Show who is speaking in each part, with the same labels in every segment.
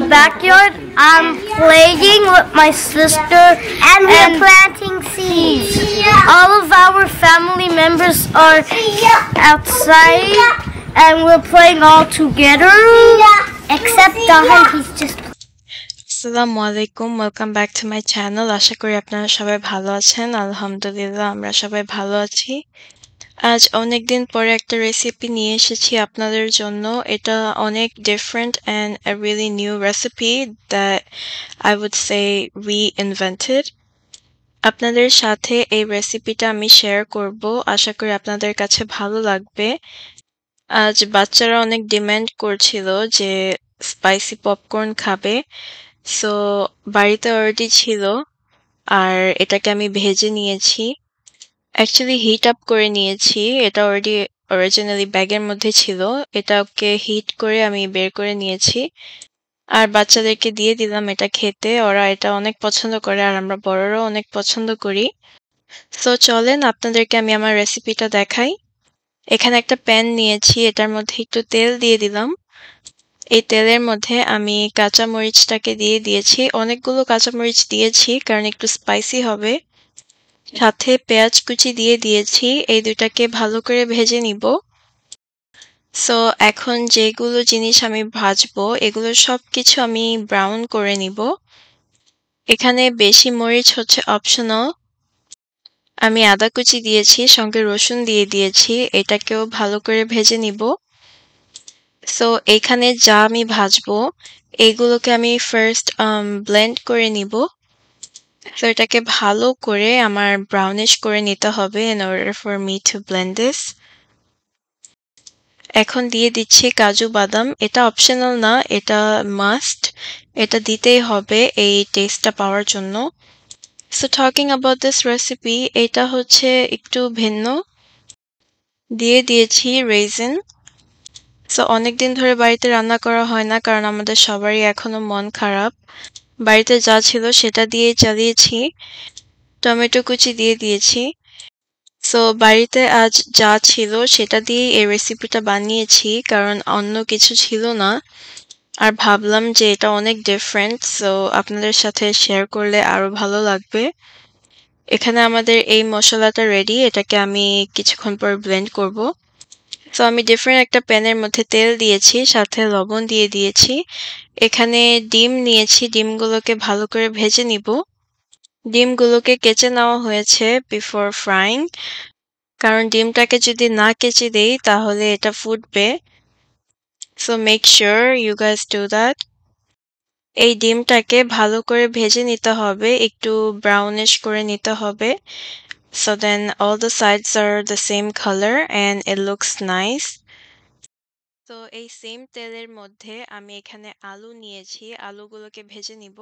Speaker 1: backyard. I'm playing with my sister and we're planting seeds. All of our family members are outside and we're playing all together. Except Dahan, he's just...
Speaker 2: আসসালামু আলাইকুম, welcome back to my channel. আশা করি আপনারা সবাই ভালো আছেন। আলহামদুলিল্লাহ আমরা সবাই ভালো আছি। আজ অনেকদিন পরে একটা রেসিপি নিয়ে এসেছি আপনাদের জন্য। এটা অনেক different and uh really new recipe that I would say reinvented. আপনাদের সাথে এই রেসিপিটা আমি শেয়ার করব। আশা করি আপনাদের কাছে ভালো লাগবে। আজ বাচ্চারা অনেক ডিমান্ড করছিল যে স্পাইসি পপকর্ন খাবে, সো বাড়িতে অলরেডি ছিল আর এটাকে আমি ভেজে নিয়েছি। অ্যাকচুয়ালি হিট আপ করে নিয়েছি, এটা অরিজিনালি ব্যাগের মধ্যে ছিল, এটাকে হিট করে আমি বের করে নিয়েছি আর বাচ্চাদেরকে দিয়ে দিলাম এটা খেতে। ওরা এটা অনেক পছন্দ করে আর আমরা বড়রাও অনেক পছন্দ করি। সো চলেন আপনাদেরকে আমি আমার রেসিপিটা দেখাই। এখানে একটা প্যান নিয়েছি, এটার মধ্যে একটু তেল দিয়ে দিলাম। এই তেলের মধ্যে আমি কাঁচামরিচটাকে দিয়ে দিয়েছি, অনেকগুলো কাঁচামরিচ দিয়েছি কারণ একটু স্পাইসি হবে। সাথে পেঁয়াজ কুচি দিয়ে দিয়েছি, এই দুটাকে ভালো করে ভেজে নিব। সো এখন যেগুলো জিনিস আমি ভাজবো এগুলো সব কিছু আমি ব্রাউন করে নিব। এখানে বেশি মরিচ হচ্ছে অপশনাল। আমি আদা কুচি দিয়েছি, সঙ্গে রসুন দিয়ে দিয়েছি, এটাকেও ভালো করে ভেজে নিব। সো এইখানে যা আমি ভাজবো এইগুলোকে আমি ফার্স্ট ব্লেন্ড করে নিব। সো এটাকে ভালো করে আমার ব্রাউনিশ করে নিতে হবে in order for me to blend this. এখন দিয়ে দিচ্ছি কাজু বাদাম, এটা অপশনাল না, এটা মাস্ট, এটা দিতেই হবে এই টেস্টটা পাওয়ার জন্য। So talking about this recipe, এটা হচ্ছে একটু ভিন্ন। দিয়ে দিয়েছি রেজিন। সো অনেকদিন ধরে বাড়িতে রান্না করা হয় না কারণ আমাদের সবারই এখনো মন খারাপ। বাড়িতে যা ছিল সেটা দিয়ে চালিয়েছি। টমেটো কুচি দিয়ে দিয়েছি। সো বাড়িতে আজ যা ছিল সেটা দিয়ে এই রেসিপিটা বানিয়েছি কারণ অন্য কিছু ছিল না আর ভাবলাম যে এটা অনেক ডিফারেন্ট, সো আপনাদের সাথে শেয়ার করলে আরো ভালো লাগবে। এখানে আমাদের এই মশলাটা রেডি, এটাকে আমি কিছুক্ষণ পর ব্লেন্ড করব। সো আমি ডিফারেন্ট একটা প্যানের মধ্যে তেল দিয়েছি, সাথে লবণ দিয়ে দিয়েছি। এখানে ডিম নিয়েছি, ডিমগুলোকে ভালো করে ভেজে নিব। ডিমগুলোকে কেচে নেওয়া হয়েছে বিফোর ফ্রাইং, কারণ ডিমটাকে যদি না কেচে দেই তাহলে এটা ফুটবে। So make sure you guys do that. এই ডিমটাকে ভালো করে ভেজে নিতে হবে, একটু ব্রাউনিশ করে নিতে হবে, so then all the sides are the same color and it looks nice. তো এই সেম তেলের মধ্যে আমি এখানে আলু নিয়েছি, আলুগুলোকে ভেজে নিব।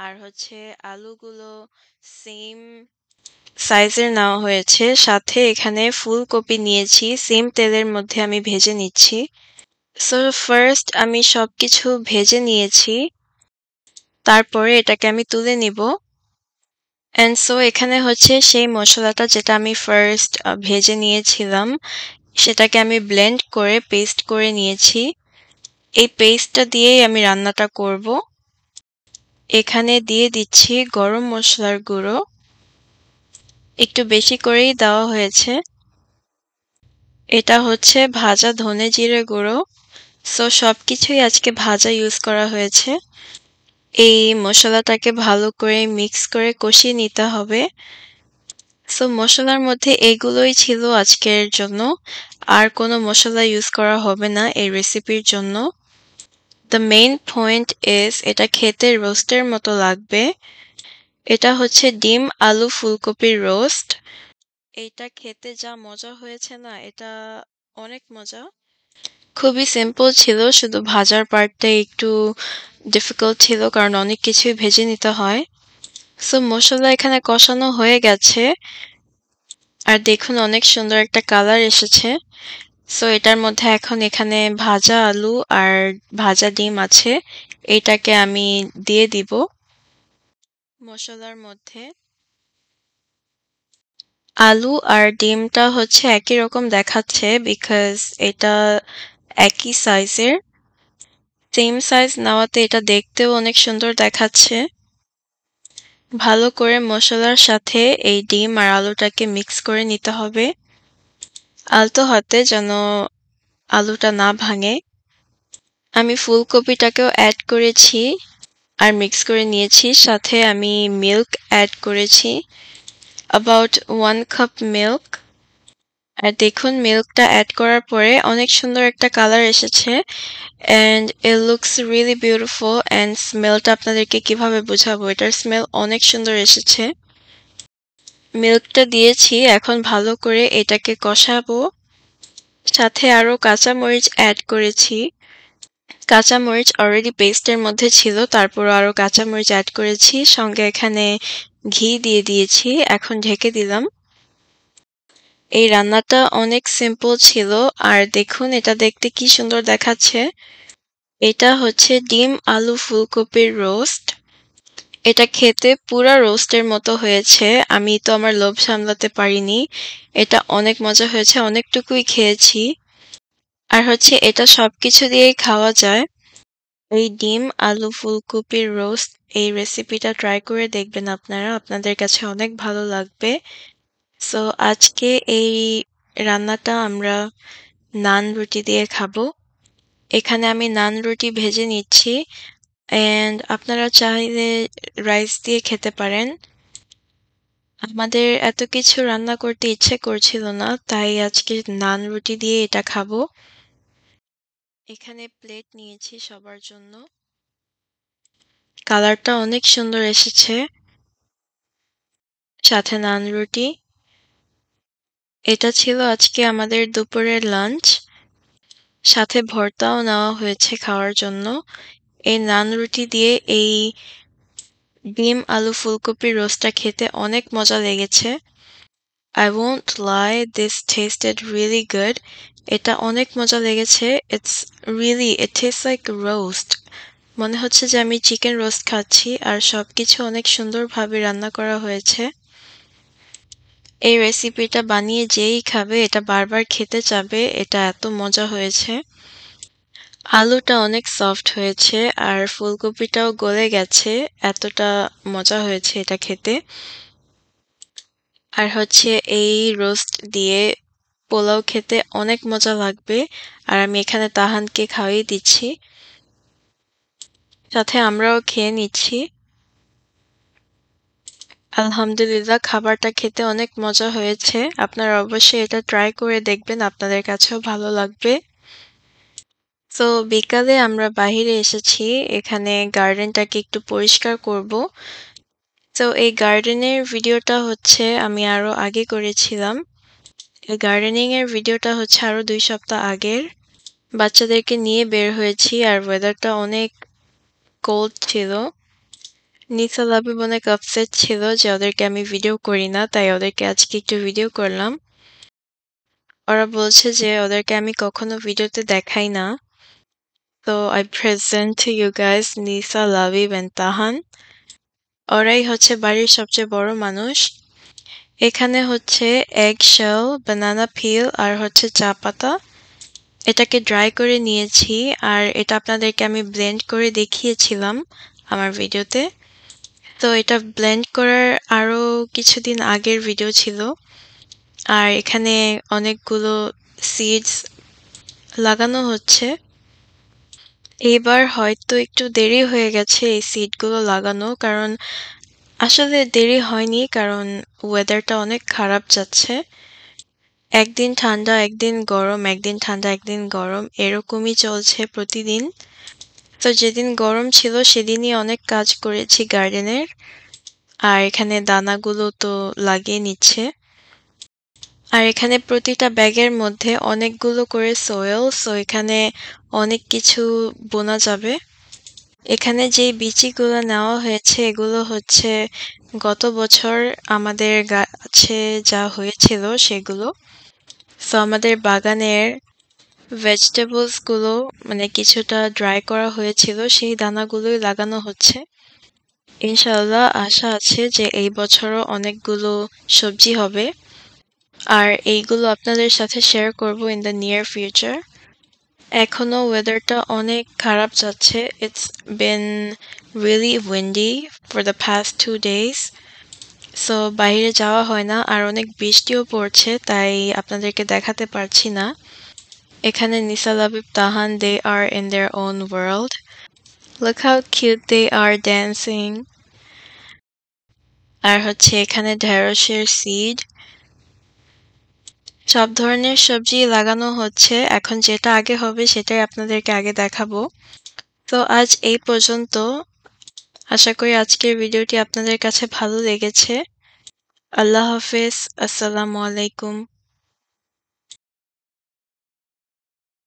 Speaker 2: আর হচ্ছে আলুগুলো সেম সাইজের নেওয়া হয়েছে, সাথে এখানে ফুলকপি নিয়েছি, সেম তেলের মধ্যে আমি ভেজে নিচ্ছি। সো ফার্স্ট আমি সবকিছু ভেজে নিয়েছি, তারপরে এটাকে আমি তুলে নিব। অ্যান্ড সো এখানে হচ্ছে সেই মশলাটা যেটা আমি ফার্স্ট ভেজে নিয়েছিলাম সেটাকে আমি ব্লেন্ড করে পেস্ট করে নিয়েছি। এই পেস্টটা দিয়েই আমি রান্নাটা করব। এখানে দিয়ে দিচ্ছি গরম মশলার গুঁড়ো, একটু বেশি করেই দেওয়া হয়েছে। এটা হচ্ছে ভাজা ধনে জিরে গুঁড়ো। সো সবকিছুই আজকে ভাজা ইউজ করা হয়েছে। এই মশলাটাকে ভালো করে মিক্স করে কষিয়ে নিতে হবে। সো মশলার মধ্যে এগুলোই ছিল আজকের জন্য, আর কোনো মশলা ইউজ করা হবে না এই রেসিপির জন্য। দ্য মেইন পয়েন্ট ইজ এটা খেতে রোস্টের মতো লাগবে। এটা হচ্ছে ডিম আলু ফুলকপির রোস্ট। এইটা খেতে যা মজা হয়েছে না, এটা অনেক মজা। খুবই সিম্পল ছিল, শুধু ভাজার পার্টটাই একটু ডিফিকাল্ট ছিল কারণ অনেক কিছুই ভেজে নিতে হয়। সো মশলা এখানে কষানো হয়ে গেছে আর দেখুন অনেক সুন্দর একটা কালার এসেছে। সো এটার মধ্যে এখন এখানে ভাজা আলু আর ভাজা ডিম আছে, এটাকে আমি দিয়ে দিব মশলার মধ্যে। আলু আর ডিমটা হচ্ছে একই রকম দেখাচ্ছে বিকজ এটা একই সাইজের। সেম সাইজ নেওয়াতে এটা দেখতেও অনেক সুন্দর দেখাচ্ছে। ভালো করে মশলার সাথে এই ডিম আর আলুটাকে মিক্স করে নিতে হবে আলতো হাতে, যেন আলুটা না ভাঙে। আমি ফুলকপিটাকেও অ্যাড করেছি আর মিক্স করে নিয়েছি। সাথে আমি মিল্ক অ্যাড করেছি, about 1 কাপ মিল্ক। আর দেখুন মিল্কটা অ্যাড করার পরে অনেক সুন্দর একটা কালার এসেছে, and it looks really beautiful, and স্মেলটা আপনাদেরকে কিভাবে বোঝাবো, এটার স্মেল অনেক সুন্দর এসেছে। মিল্কটা দিয়েছি, এখন ভালো করে এটাকে কষাবো। সাথে আরো কাঁচামরিচ অ্যাড করেছি। কাঁচামরিচ অলরেডি পেস্টের মধ্যে ছিল, তারপর আরো কাঁচামরিচ অ্যাড করেছি, সঙ্গে এখানে ঘি দিয়ে দিয়েছি। এখন ঢেকে দিলাম। এই রান্নাটা অনেক সিম্পল ছিল, আর দেখুন এটা দেখতে কি সুন্দর দেখাচ্ছে। এটা হচ্ছে ডিম আলু ফুলকপির রোস্ট। এটা খেতে পুরা রোস্টের মতো হয়েছে। আমি তো আমার লোভ সামলাতে পারিনি, এটা অনেক মজা হয়েছে, অনেকটুকুই খেয়েছি। আর হচ্ছে এটা সবকিছু দিয়েই খাওয়া যায়। এই ডিম আলু ফুলকপির রোস্ট, এই রেসিপিটা ট্রাই করে দেখবেন আপনারা, আপনাদের কাছে অনেক ভালো লাগবে। সো আজকে এই রান্নাটা আমরা নান রুটি দিয়ে খাবো। এখানে আমি নান রুটি ভেজে নিচ্ছি, এন্ড আপনারা চাইলে রাইস দিয়ে খেতে পারেন। আমাদের এত কিছু রান্না করতে ইচ্ছে করছিল না, তাই আজকে নান রুটি দিয়ে এটা খাবো। এখানে প্লেট নিয়েছি সবার জন্য। কালারটা অনেক সুন্দর এসেছে। সাথে নান রুটি। এটা ছিল আজকে আমাদের দুপুরের লাঞ্চ। সাথে ভর্তাও নেওয়া হয়েছে খাওয়ার জন্য। এই নান রুটি দিয়ে এই ডিম আলু ফুলকপির রোস্টটা খেতে অনেক মজা লেগেছে। I won't lie, this tasted really good. এটা অনেক মজা লেগেছে। It tastes like roast. মনে হচ্ছে যে আমি চিকেন রোস্ট খাচ্ছি, আর সবকিছু অনেক সুন্দরভাবে রান্না করা হয়েছে। এই রেসিপিটা বানিয়ে যেই খাবে এটা বারবার খেতে চাবে, এটা এত মজা হয়েছে। আলুটা অনেক সফট হয়েছে, আর ফুলকপিটাও গলে গেছে, এতটা মজা হয়েছে এটা খেতে। আর হচ্ছে এই রোস্ট দিয়ে পোলাও খেতে অনেক মজা লাগবে, আর আমি এখানে তাহানকে খাওয়াই দিচ্ছি, সাথে আমরাও খেয়ে নিচ্ছি। আলহামদুলিল্লাহ, খাবারটা খেতে অনেক মজা হয়েছে। আপনারা অবশ্যই এটা ট্রাই করে দেখবেন, আপনাদের কাছেও ভালো লাগবে। তো বিকালে আমরা বাহিরে এসেছি, এখানে গার্ডেনটাকে একটু পরিষ্কার করব। তো এই গার্ডেনের ভিডিওটা হচ্ছে আমি আরো আগে করেছিলাম। এই গার্ডেনিং এর ভিডিওটা হচ্ছে আরো 2 সপ্তাহ আগের। বাচ্চাদেরকে নিয়ে বের হয়েছি, আর ওয়েদারটা অনেক কোল্ড ছিল। নিসা লাবিব অনেক আপসেট ছিল যে ওদেরকে আমি ভিডিও করি না, তাই ওদেরকে আজকে একটু ভিডিও করলাম। ওরা বলছে যে ওদেরকে আমি কখনো ভিডিওতে দেখাই না। তো I present to you guys Nisa, Labib and তাহান। ওরাই হচ্ছে বাড়ির সবচেয়ে বড় মানুষ। এখানে হচ্ছে এগ শেল, বানানা পিল আর হচ্ছে চা পাতা। এটাকে ড্রাই করে নিয়েছি, আর এটা আপনাদেরকে আমি ব্লেন্ড করে দেখিয়েছিলাম আমার ভিডিওতে। তো এটা ব্লেন্ড করার আরো কিছুদিন আগের ভিডিও ছিল। আর এখানে অনেকগুলো সিডস লাগানো হচ্ছে। এবার হয়তো একটু দেরি হয়ে গেছে এই সিডগুলো লাগানো, কারণ আসলে দেরি হয়নি, কারণ ওয়েদারটা অনেক খারাপ যাচ্ছে। একদিন ঠান্ডা একদিন গরম, একদিন ঠান্ডা একদিন গরম, এরকমই চলছে প্রতিদিন। তো যেদিন গরম ছিল সেদিনই অনেক কাজ করেছি গার্ডেনের, আর এখানে দানাগুলো তো লাগিয়ে নিচ্ছে। আর এখানে প্রতিটা ব্যাগের মধ্যে অনেকগুলো করে সয়েল, সো এখানে অনেক কিছু বোনা যাবে। এখানে যে বিচিগুলো নেওয়া হয়েছে এগুলো হচ্ছে গত বছর আমাদের গাছে যা হয়েছিল সেগুলো। সো আমাদের বাগানের ভেজিটেবলস গুলো মানে কিছুটা ড্রাই করা হয়েছিল, সেই দানাগুলোই লাগানো হচ্ছে। ইনশাআল্লাহ আশা আছে যে এই বছরও অনেকগুলো সবজি হবে, আর এইগুলো আপনাদের সাথে শেয়ার করব ইন দ্য নিয়ার ফিউচার। এখনো ওয়েদারটা অনেক খারাপ যাচ্ছে। It's been really windy for the past 2 days. So বাইরে যাওয়া হয় না, আর অনেক বৃষ্টিও পড়ছে, তাই আপনাদেরকে দেখাতে পারছি না। এখানে নিসা লাবিব তাহান, they are in their own world. Look how cute they are dancing. আর হচ্ছে এখানে ঢেঁড়সের সিড। সব ধরনের সবজি লাগানো হচ্ছে, এখন যেটা আগে হবে সেটাই আপনাদেরকে আগে দেখাবো। তো আজ এই পর্যন্ত। আশা করি আজকের ভিডিওটি আপনাদের কাছে ভালো লেগেছে। আল্লাহ হাফেজ, আসসালামু আলাইকুম।